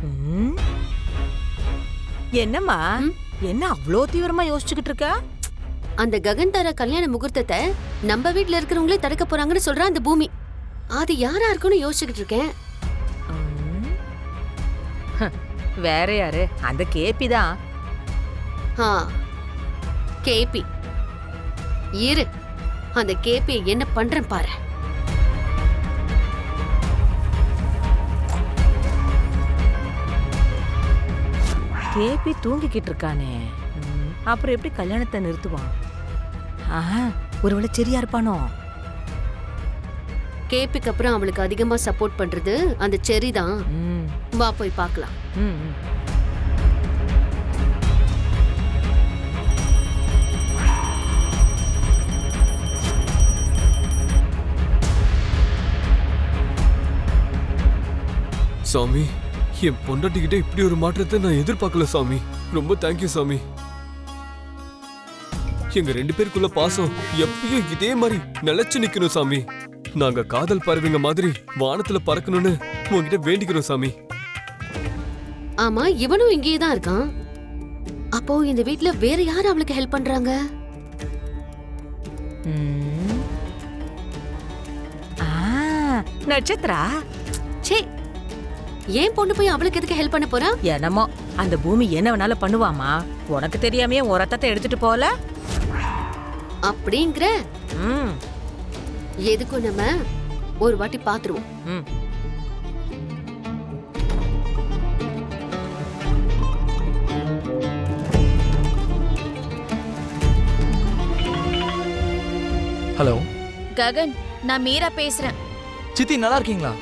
ம். என்னம்மா என்ன அவ்வளோ தீவிரமா யோசிச்சுக்கிட்டு இருக்கா? அந்த ககன் தர கல்யாண முகூர்த்தத்தை நம்ம வீட்ல இருக்கிறவங்களே தடுக்க போறாங்கன்னு சொல்றா அந்த பூமி. அது யாரா இருக்குன்னு யோசிச்சுக்கிட்டு இருக்கேன். ம். வேற யாரு? அந்த கேபி தான். கேபி இரு, அந்த கேபி என்ன பண்றேன் பாரு. கேபி தூங்கிக்கிட்டு இருக்கானே, அப்புறம் எப்படி கல்யாணத்தை நிறுத்துவான்? ஒருவேளை சரியா இருப்பானோ? கேபிக்கு அப்புறம் அவளுக்கு அதிகமா சப்போர்ட் பண்றது அந்த செரி தான். வா போய் பார்க்கலாம். சாமி, என் பொண்டாட்டிக்கிட்ட இப்படி ஒரு மாற்றத்தை நான் எதிர்பார்க்கல சாமி. ரொம்ப தேங்க்யூ சாமி. எங்க 2 பேருக்குள்ள பாசம் எப்பயும் இதே மாதிரி நிலைச்சு நிக்கணும் சாமி. நாங்க காதல் பறவைங்க மாதிரி வானத்துல பறக்கணும்னு உங்ககிட்ட வேண்டிக்கிறோம் சாமி. ஆமா, இவனும் இங்கேயே தான் இருக்கான். அப்போ இந்த வீட்ல வேற யாரு அவளுக்கு ஹெல்ப் பண்றாங்க? நட்சத்திரா. சே, ஏன் பொண்ணு போய் அவளுக்கு எதுக்கு ஹெல்ப் பண்ண போறா? என்னமோ அந்த பூமி என்ன வேணாலும் பண்ணுவாமா. உனக்கு தெரியாமையே ஒரு ரத்தத்தை எடுத்துட்டு போல அப்படிங்கிற. எதுக்கும் நம்ம ஒரு வாட்டி பாத்துருவோம். ஹலோ ககன், நான் மீரா பேசுறேன். சித்தி நல்லா இருக்கீங்களா?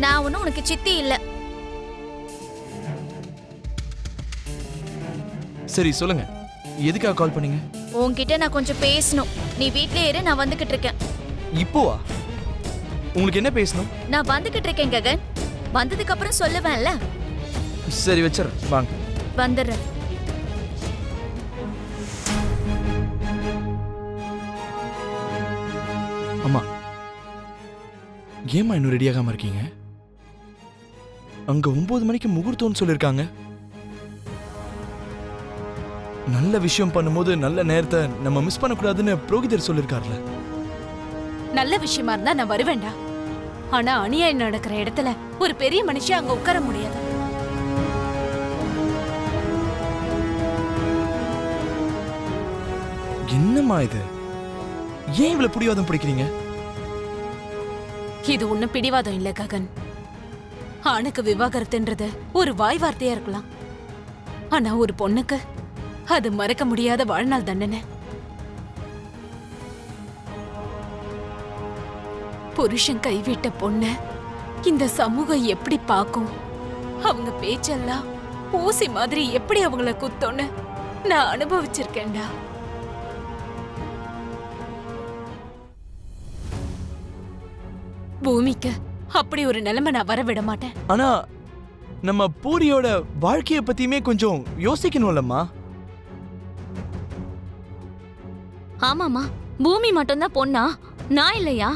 நான் ஒன்னும் உனக்கு சித்தி இல்ல. சரி சொல்லுங்க, எதுக்காக கால் பண்ணீங்க? உன்கிட்ட நான் கொஞ்சம் பேசணும். நீ வீட்லயே இரு, நான் வந்துகிட்டு இருக்கேன். இப்போவா? உங்களுக்கு என்ன பேசணும்? நான் வந்துகிட்டு இருக்கேன் ககன். வந்ததுக்கு அப்புறம் சொல்லுவேன்ல. சரி வச்சிடுறேன், வாங்க. வந்துடுறேன். அம்மா, ஏம்மா இன்னும் ரெடியாகாம இருக்கீங்க? அங்க 9 மணிக்கு முகூர்த்தம்னு சொல்லிருக்காங்க. நல்ல விஷயம் பண்ணும்போது நல்ல நேரத்தை நம்ம மிஸ் பண்ணக்கூடாதுன்னு புரோகிதர் சொல்லிருக்காருல. நல்ல விஷயமா இருந்தா நான் வருவேண்டா. ஆனா அநியாயம் நடக்கிற இடத்துல ஒரு பெரிய மனுஷன் அங்க உட்கார முடியாது. என்னம்மா இது? ஏன் இவ்வளவு பிடிவாதம் பிடிக்கிறீங்க? இது ஒண்ணும் பிடிவாதம் இல்ல ககன். ஆணுக்கு விவாகரத்துன்றது ஒரு வாய் வார்த்தையா இருக்கலாம். ஆனா ஒரு பொண்ணுக்கு அது மறக்க முடியாத வாழ்நாள் தண்டனை. புருஷன் கைவிட்ட பொண்ண இந்த சமூகம் எப்படி பார்க்கும்? அவங்க பேச்செல்லாம் ஊசி மாதிரி எப்படி அவங்கள குத்தோன்னு நான் அனுபவிச்சிருக்கேன்டா. பூமிக்கு அப்படி ஒரு நிலைமை நான் வர விட மாட்டேன். ஆனா நம்ம பூரியோட வாழ்க்கைய பத்தியுமே கொஞ்சம் யோசிக்கணும்லம்மா. ஆமாமா, பூமி மட்டும்தான் பொண்ணா, நான் இல்லையா?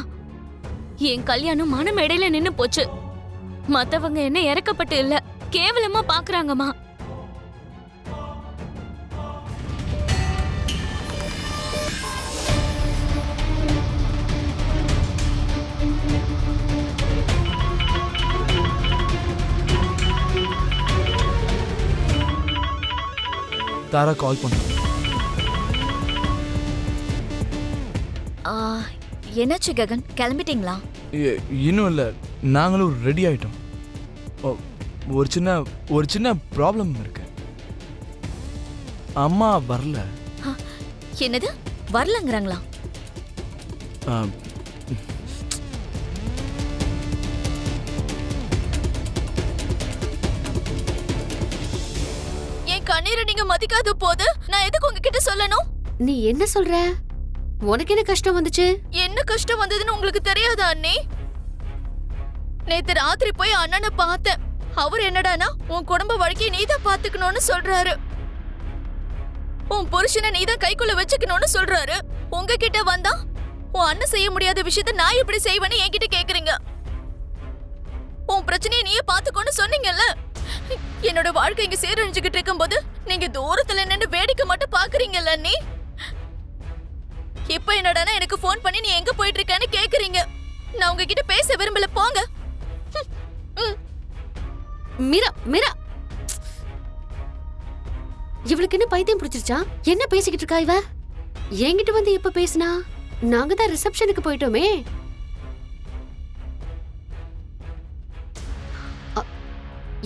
என் கல்யாணம் மனமேடையில நின்னு போச்சு. மத்தவங்க என்ன இறக்கப்பட்டு இல்ல, கேவலமா பாக்குறாங்கம்மா. தாரா கால் பண்ணு. என்னாச்சு ககன், கிளம்பிட்டீங்களா? இன்னும் இல்ல, நாங்களும் ரெடி ஆயிட்டோம். ஒரு சின்ன ப்ராப்ளம் இருக்கு. அம்மா வரல. என்னது வரலங்கறாங்களா? என் கண்ணீரை நீங்க மதிக்காத போது நான் எதுக்கு உங்ககிட்ட சொல்லணும்? நீ என்ன சொல்ற? உனக்கு என்ன கஷ்டம் வந்துச்சு? என்ன கஷ்டம் வந்ததுன்னு உங்களுக்கு தெரியாதா அண்ணே? நேத்து ராத்திரி போய் அண்ணனை பார்த்தேன். அவர் என்னடானா உன் குடும்ப வாழ்க்கையை நீதான் பாத்துக்கணும்னு சொல்றாரு. உன் புருஷனை நீதான் கைக்குள்ள வச்சுக்கணும்னு சொல்றாரு. உங்ககிட்ட வந்தா உன் அண்ணன் செய்ய முடியாத விஷயத்த நான் எப்படி செய்வேன்னு என்கிட்ட கேக்குறீங்க. உன் பிரச்சனையை நீயே பாத்துக்கோன்னு சொன்னீங்கல்ல. என்னோட வாழ்க்கை இங்க சீரழிஞ்சுகிட்டு இருக்கும்போது நீங்க தூரத்துல நின்னு வேடிக்கை மட்டும் பாக்குறீங்கல்ல அண்ணி. இப்ப என்னடானா எனக்கு ஃபோன் பண்ணி நீ எங்க போயிட்டு இருக்கேன்னு கேக்குறீங்க. நான் உங்ககிட்ட பேச விரும்பல, போங்க. மீரா மீரா, இவளுக்கு என்ன பைத்தியம் பிடிச்சிருச்சா? என்ன பேசிக்கிட்டு இருக்கா இவ? என்கிட்ட வந்து எப்ப பேசினா? நாங்க தான் ரிசப்ஷனுக்கு போயிட்டோமே.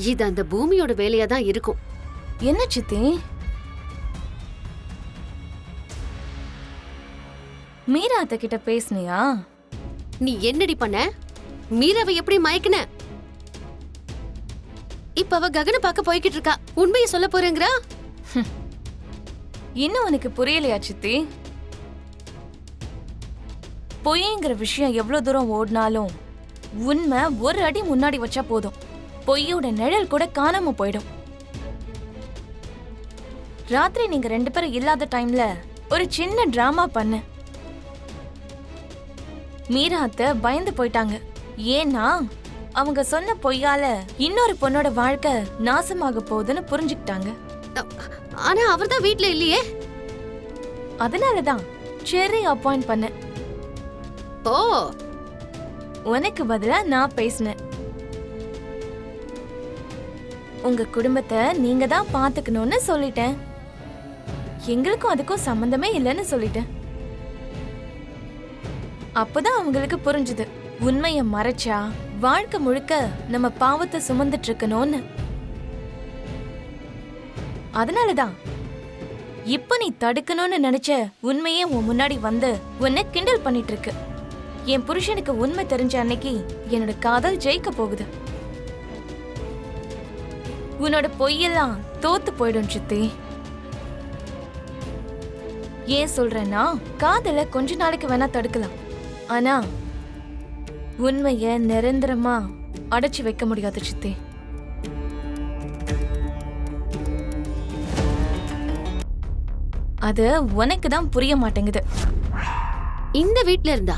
இது அந்த பூமியோட வேலையா தான் இருக்கும். என்ன சித்தி, மீரா அத்தை கிட்ட பேசுனியா? நீ என்னடி பண்ண? மீராவை எப்படி மயக்கின? இப்ப அவ ககன பார்க்க போய்கிட்டு இருக்கா. உண்மையை சொல்ல போறேங்கிறா? இன்னும் உனக்கு புரியலையா சித்தி? பொய்ங்கிற விஷயம் எவ்வளவு தூரம் ஓடினாலும் உண்மை ஒரு அடி முன்னாடி வச்சா போதும், பொய்யோட நிழல் கூட காணாம போயிடும். ராத்திரி நீங்க 2 பேரும் இல்லாத டைம்ல ஒரு சின்ன டிராமா பண்ண. மீரா அத்தை பயந்து போயிட்டாங்க. ஏன்னா அவங்க சொன்ன பொய்யால இன்னொரு பொண்ணோட வாழ்க்கை நாசமாக போகுதுன்னு புரிஞ்சுக்கிட்டாங்க. ஆனா அவர்தான் வீட்ல இல்லையே. அதனாலதான் செர்ரி அப்பாயிண்ட் பண்ண. ஓ, உனக்கு பதிலா நான் பேசினேன். உங்க குடும்பத்தை நீங்க தான் பாத்துக்கணும்னு சொல்லிட்டேன். எங்களுக்கும் அதுக்கும் சம்பந்தமே இல்லைன்னு சொல்லிட்டேன். அப்பதான் அவங்களுக்கு புரிஞ்சுது, உண்மைய மறைச்சா வாழ்க்கை முழுக்க நம்ம பாவத்தை சுமந்துட்டு இருக்கணும்னு. அதனாலதான் இப்ப நீ தடுக்கணும்னு நினைச்ச உண்மையே உன் முன்னாடி வந்து உன்னை கிண்டல் பண்ணிட்டு இருக்கு. என் புருஷனுக்கு உண்மை தெரிஞ்ச அன்னைக்கு என்னோட காதல் ஜெயிக்க போகுது. உன்னோட பொய்யெல்லாம் தோத்து போயிடும் சித்தி. ஏன் சொல்றேன்னா, காதலை கொஞ்ச நாளைக்கு வேணா தடுக்கலாம், ஆனா உண்மைய நிரந்தரமா அடைச்சு வைக்க முடியாது சித்தி. அது உனக்கு தான் புரிய மாட்டேங்குது. இந்த வீட்ல இருந்தா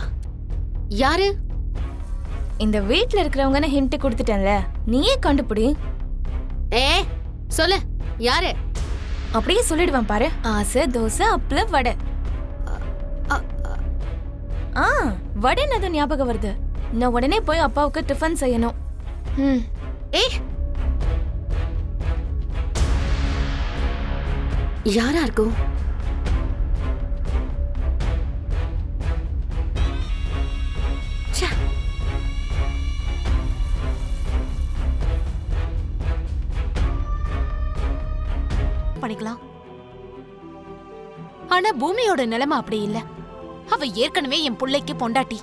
யாரு? இந்த வீட்ல இருக்கிறவங்கன்னு ஹிண்ட் கொடுத்துட்டேன்ல, நீயே கண்டுபிடி. ஏ சொல்லு, யாரு? அப்படியே சொல்லிடுவேன் பாரு. ஆசை தோசை அப்பள வடை. வடைன்னு ஞாபகம் வருது. நான் உடனே போய் அப்பாவுக்கு டிஃபன் செய்யணும். ஏ, யாரா இருக்கும்? பண்ணிக்கலாம். ஆனா பூமியோட நிலைமை அப்படி இல்ல. அவ ஏற்கனவே என் புள்ளைக்கு பொண்டாட்டி.